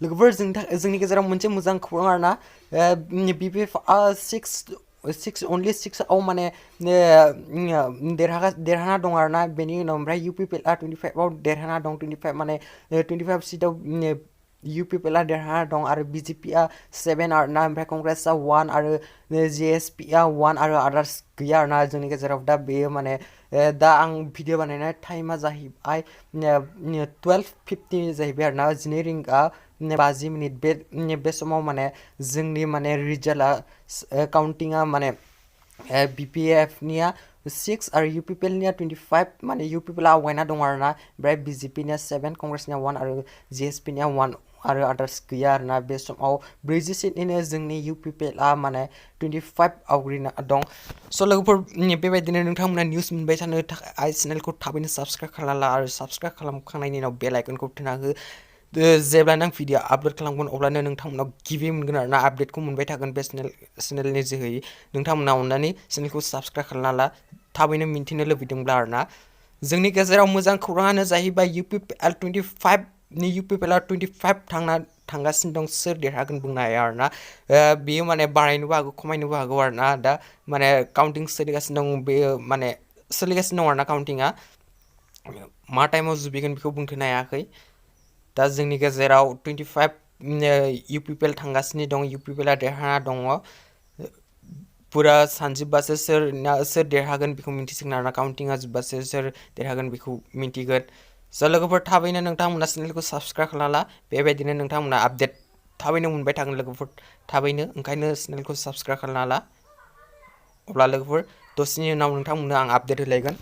लोगोफोर जोंनि गेजेराव मोनसे मोजां खौरां आरोना BPF 6 only 6 आव माने देरहाना दं आरोना बेनि उनाव ओमफ्राय UPPLआ 25 आव देरहाना दं 25 माने 25 सीटआव UPPLआ देरहाना दं आरो BJPआ 7 आरोना ओमफ्राय कंग्रेसआ 1 आरो JSPआ 1 आरो आदार्स गैया आरोना जोंनि गेजेराव दा बेयो माने दा आं भिडिअ बानायनाय टाइमा जाहैबाय 12:50 जाहैबाय आरोना 12 रिंगा 50 मिनिट बे समाव माने जोंनि माने रिजाल्टआ काउन्टिंआ माने BPFनिया 6 आरो UPPLनिया 25 माने UPPLआ आवगायना दं आरोना ओमफ्राय BJPनिया 7 कंग्रेसनिया 1 आरो JSPनिया 1 आरो आदार्स गैया आरोना बे समाव 40 सीटनिनो जोंनि UPPLआ माने 25 आवग्रिना दं स' लोगोफोर बेबायदिनो नोंथांमोना निउस मोनबाय थानो थाखाय चेनेलखौ थाबैनो साबस्क्राइब खालामना ला आरो साबस्क्राइब खालामखांनायनि उनाव बेल आइकनखौ थुना हो जेब्लानो आं भिडिअ आपल'ड खालामगोन अब्लानो नोंथांमोनाव गिबि मोनगोन आरोना आपडेटखौ मोनबाय थागोन बे चेनेलनि जोहै नोंथांमोना अननानै चेनेलखौ साबस्क्राइब खालामना ला थाबैनो मिन्थिनो लुबैदोंब्ला आरोना जोंनि गेजेराव मोजां खौराङानो जाहैबाय UPPL 25 नि UPPLआ 25 थांगासिनो दं सोर देरहागोन बुंनो हाया आरोना बेयो माने बारायनोबो हागौ खमायनोबो हागौ आरोना दा माने काउन्टिं सोलिगासिनो दं बेयो माने सोलिगासिनो दं आरोना काउन्टिंआ मा टाइमाव जोबहैगोन बेखौ बुंथ'नो हायाखै दा जोंनि गेजेराव 25 UPPL थांगासिनो दं UPPLआ देरहाना दङ पुरा सानजोब्बासो सोर देरहागोन बेखौ मिन्थिसिगोन आरोना काउन्टिंआ जोब्बासो सोर देरहागोन बेखौ मिन्थिगोन स' लोगोफोर थाबैनो नोंथांमोना चेनेलखौ साबस्क्राइब खालामना ला बेबायदिनो नोंथांमोना आपडेट थाबैनो मोनबाय थागोन लोगोफोर थाबैनो ओंखायनो चेनेलखौ साबस्क्राइब खालामना ला अब्ला लोगोफोर दसेनि उनाव नोंथांमोननो आं आपडेट होलायगोन